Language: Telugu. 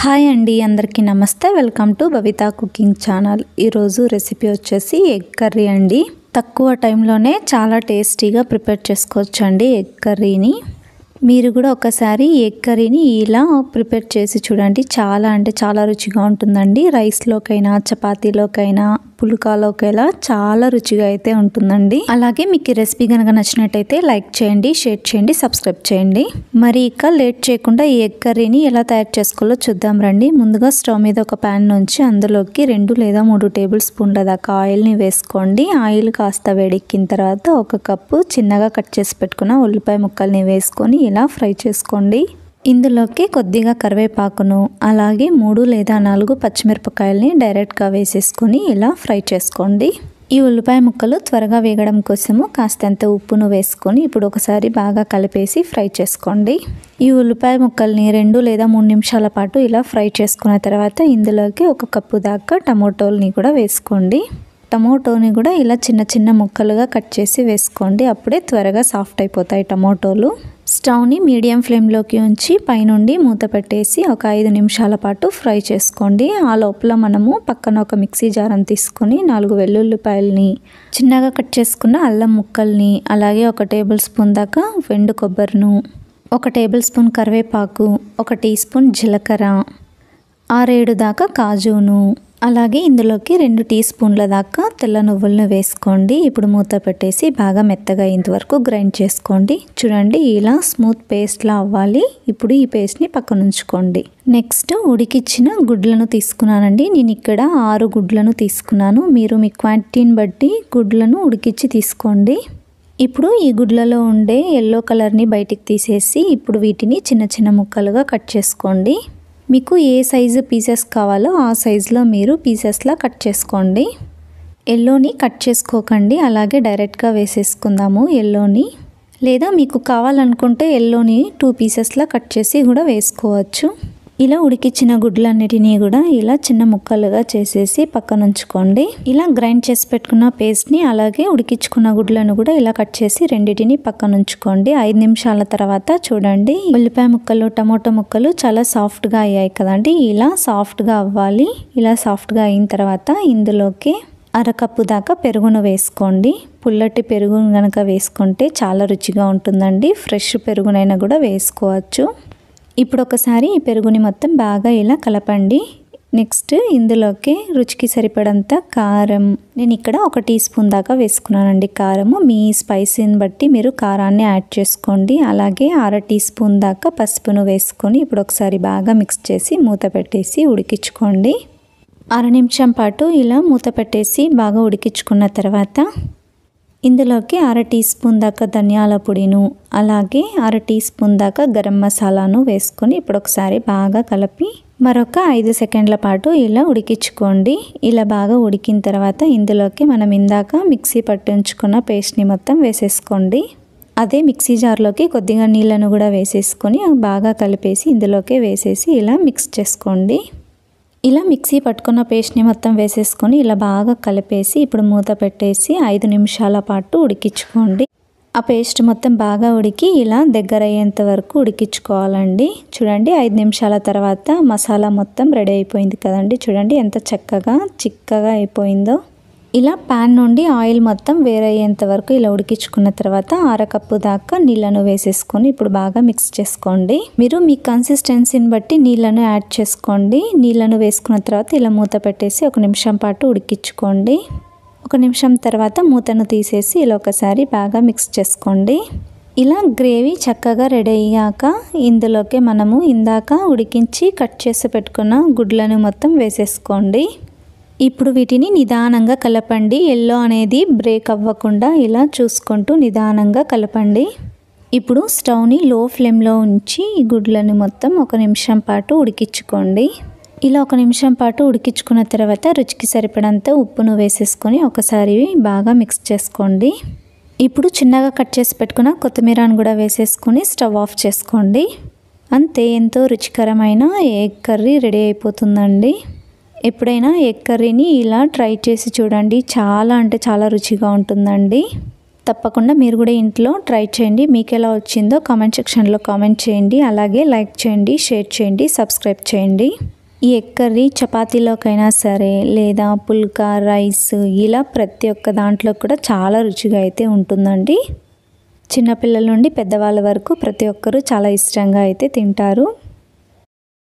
హాయ్ అండి, అందరికీ నమస్తే. Welcome to Bhavitha cooking channel. ఈరోజు రెసిపీ వచ్చేసి ఎగ్ కర్రీ అండి. తక్కువ టైంలోనే చాలా టేస్టీగా ప్రిపేర్ చేసుకోవచ్చు అండి ఎగ్ కర్రీని. మీరు కూడా ఒకసారి ఎగ్ కర్రీని ఇలా ప్రిపేర్ చేసి చూడండి. చాలా అంటే చాలా రుచిగా ఉంటుందండి. రైస్లోకైనా, చపాతీలోకైనా, పుల్కాలోకైనా చాలా రుచిగా అయితే ఉంటుందండి. అలాగే మీకు ఈ రెసిపీ కనుక నచ్చినట్టయితే లైక్ చేయండి, షేర్ చేయండి, సబ్స్క్రైబ్ చేయండి. మరి ఇక లేట్ చేయకుండా ఈ ఎగ్ కర్రీని ఎలా తయారు చేసుకోవాలో చూద్దాం రండి. ముందుగా స్టవ్ మీద ఒక ప్యాన్ నుంచి అందులోకి 2 లేదా 3 టేబుల్ స్పూన్ల దాకా ఆయిల్ని వేసుకోండి. ఆయిల్ కాస్త వేడెక్కిన తర్వాత 1 కప్పు చిన్నగా కట్ చేసి పెట్టుకున్న ఉల్లిపాయ ముక్కల్ని వేసుకొని ఇలా ఫ్రై చేసుకోండి. ఇందులోకి కొద్దిగా కరివేపాకును, అలాగే 3 లేదా 4 పచ్చిమిరపకాయలని డైరెక్ట్గా వేసేసుకొని ఇలా ఫ్రై చేసుకోండి. ఈ ఉల్లిపాయ ముక్కలు త్వరగా వేగడం కోసము కాస్తంత ఉప్పును వేసుకొని ఇప్పుడు ఒకసారి బాగా కలిపేసి ఫ్రై చేసుకోండి. ఈ ఉల్లిపాయ ముక్కల్ని 2 లేదా 3 నిమిషాల పాటు ఇలా ఫ్రై చేసుకున్న తర్వాత ఇందులోకి 1 కప్పు దాకా టమోటోల్ని కూడా వేసుకోండి. టమోటోని కూడా ఇలా చిన్న చిన్న ముక్కలుగా కట్ చేసి వేసుకోండి. అప్పుడే త్వరగా సాఫ్ట్ అయిపోతాయి టమోటోలు. స్టవ్ని మీడియం ఫ్లేమ్లోకి ఉంచి పైనుండి మూత పెట్టేసి ఒక 5 నిమిషాల పాటు ఫ్రై చేసుకోండి. ఆ లోపల మనము పక్కన ఒక మిక్సీ జార్ని తీసుకొని 4 వెల్లుల్లిపాయలని, చిన్నగా కట్ చేసుకున్న అల్లం ముక్కల్ని, అలాగే 1 టేబుల్ స్పూన్ దాకా ఎండు కొబ్బరిను, 1 టేబుల్ స్పూన్ కరివేపాకు, 1 టీ స్పూన్ జీలకర్ర, 6-7 దాకా కాజును, అలాగే ఇందులోకి 2 టీ స్పూన్ల దాకా తెల్ల నువ్వులను వేసుకోండి. ఇప్పుడు మూత పెట్టేసి బాగా మెత్తగా ఇంతవరకు గ్రైండ్ చేసుకోండి. చూడండి, ఇలా స్మూత్ పేస్ట్లా అవ్వాలి. ఇప్పుడు ఈ పేస్ట్ని పక్కన ఉంచుకోండి. నెక్స్ట్ ఉడికిచ్చిన గుడ్లను తీసుకున్నానండి. నేను ఇక్కడ 6 గుడ్లను తీసుకున్నాను. మీరు మీ క్వాంటిటీని బట్టి గుడ్లను ఉడికిచ్చి తీసుకోండి. ఇప్పుడు ఈ గుడ్లలో ఉండే ఎల్లో కలర్ని బయటికి తీసేసి ఇప్పుడు వీటిని చిన్న చిన్న ముక్కలుగా కట్ చేసుకోండి. మీకు ఏ సైజు పీసెస్ కావాలో ఆ సైజులో మీరు పీసెస్లా కట్ చేసుకోండి. ఎల్లోని కట్ చేసుకోకండి, అలాగే డైరెక్ట్గా వేసేసుకుందాము ఎల్లోని. లేదా మీకు కావాలనుకుంటే ఎల్లోని 2 పీసెస్లా కట్ చేసి కూడా వేసుకోవచ్చు. ఇలా ఉడికిచ్చిన గుడ్లన్నిటినీ కూడా ఇలా చిన్న ముక్కలుగా చేసేసి పక్కన ఉంచుకోండి. ఇలా గ్రైండ్ చేసి పెట్టుకున్న పేస్ట్ని అలాగే ఉడికించుకున్న గుడ్లను కూడా ఇలా కట్ చేసి రెండింటిని పక్కన ఉంచుకోండి. 5 నిమిషాల తర్వాత చూడండి, ఉల్లిపాయ ముక్కలు, టమోటా ముక్కలు చాలా సాఫ్ట్గా అయ్యాయి కదండి. ఇలా సాఫ్ట్గా అవ్వాలి. ఇలా సాఫ్ట్గా అయిన తర్వాత ఇందులోకి 1/2 కప్పు దాకా పెరుగును వేసుకోండి. పుల్లటి పెరుగును కనుక వేసుకుంటే చాలా రుచిగా ఉంటుందండి. ఫ్రెష్ పెరుగునైనా కూడా వేసుకోవచ్చు. ఇప్పుడు ఒకసారి ఈ పెరుగుని మొత్తం బాగా ఇలా కలపండి. నెక్స్ట్ ఇందులోకి రుచికి సరిపడంత కారం, నేను ఇక్కడ 1 టీ స్పూన్ దాకా వేసుకున్నానండి కారము. మీ స్పైసీని బట్టి మీరు కారాన్ని యాడ్ చేసుకోండి. అలాగే 1/2 టీ స్పూన్ దాకా పసుపును వేసుకొని ఇప్పుడు ఒకసారి బాగా మిక్స్ చేసి మూత పెట్టేసి ఉడికించుకోండి. 1/2 నిమిషం పాటు ఇలా మూత పెట్టేసి బాగా ఉడికించుకున్న తర్వాత ఇందులోకి 1/2 టీ స్పూన్ దాకా ధనియాల పొడిను, అలాగే 1/2 టీ స్పూన్ దాకా గరం మసాలాను వేసుకొని ఇప్పుడు ఒకసారి బాగా కలిపి మరొక 5 సెకండ్ల పాటు ఇలా ఉడికించుకోండి. ఇలా బాగా ఉడికిన తర్వాత ఇందులోకి మనం ఇందాక మిక్సీ పట్టి ఉంచుకున్న పేస్ట్ని మొత్తం వేసేసుకోండి. అదే మిక్సీ జార్లోకి కొద్దిగా నీళ్ళను కూడా వేసేసుకొని బాగా కలిపేసి ఇందులోకి వేసేసి ఇలా మిక్స్ చేసుకోండి. ఇలా మిక్సీ పట్టుకున్న పేస్ట్ని మొత్తం వేసేసుకొని ఇలా బాగా కలిపేసి ఇప్పుడు మూత పెట్టేసి 5 నిమిషాల పాటు ఉడికించుకోండి. ఆ పేస్ట్ మొత్తం బాగా ఉడికి ఇలా దగ్గర అయ్యేంత వరకు ఉడికించుకోవాలండి. చూడండి, 5 నిమిషాల తర్వాత మసాలా మొత్తం రెడీ అయిపోయింది కదండి. చూడండి ఎంత చక్కగా చిక్కగా అయిపోయిందో. ఇలా ప్యాన్ నుండి ఆయిల్ మొత్తం వేరయ్యేంత వరకు ఇలా ఉడికించుకున్న తర్వాత 1/2 కప్పు దాకా నీళ్ళను వేసేసుకొని ఇప్పుడు బాగా మిక్స్ చేసుకోండి. మీరు మీ కన్సిస్టెన్సీని బట్టి నీళ్ళను యాడ్ చేసుకోండి. నీళ్ళను వేసుకున్న తర్వాత ఇలా మూత పెట్టేసి 1 నిమిషం పాటు ఉడికించుకోండి. 1 నిమిషం తర్వాత మూతను తీసేసి ఇలా ఒకసారి బాగా మిక్స్ చేసుకోండి. ఇలా గ్రేవీ చక్కగా రెడీ అయ్యాక ఇందులోకి మనము ఇందాక ఉడికించి కట్ చేసి పెట్టుకున్న గుడ్లను మొత్తం వేసేసుకోండి. ఇప్పుడు వీటిని నిదానంగా కలపండి. ఎల్లో అనేది బ్రేక్ అవ్వకుండా ఇలా చూసుకుంటూ నిదానంగా కలపండి. ఇప్పుడు స్టవ్ని లో ఫ్లేమ్లో ఉంచి ఈ గుడ్లను మొత్తం 1 నిమిషం పాటు ఉడికించుకోండి. ఇలా 1 నిమిషం పాటు ఉడికించుకున్న తర్వాత రుచికి సరిపడంత ఉప్పును వేసేసుకొని ఒకసారి బాగా మిక్స్ చేసుకోండి. ఇప్పుడు చిన్నగా కట్ చేసి పెట్టుకున్న కొత్తిమీరను కూడా వేసేసుకొని స్టవ్ ఆఫ్ చేసుకోండి. అంతే, ఎంతో రుచికరమైన ఎగ్ కర్రీ రెడీ అయిపోతుందండి. ఎప్పుడైనా ఎగ్ కర్రీని ఇలా ట్రై చేసి చూడండి. చాలా అంటే చాలా రుచిగా ఉంటుందండి. తప్పకుండా మీరు కూడా ఇంట్లో ట్రై చేయండి. మీకు ఎలా వచ్చిందో కామెంట్ సెక్షన్లో కామెంట్ చేయండి. అలాగే లైక్ చేయండి, షేర్ చేయండి, సబ్స్క్రైబ్ చేయండి. ఈ ఎగ్ కర్రీ చపాతీలోకైనా సరే లేదా పుల్కా, రైస్ ఇలా ప్రతి ఒక్క దాంట్లో కూడా చాలా రుచిగా అయితే ఉంటుందండి. చిన్నపిల్లల నుండి పెద్దవాళ్ళ వరకు ప్రతి ఒక్కరూ చాలా ఇష్టంగా అయితే తింటారు.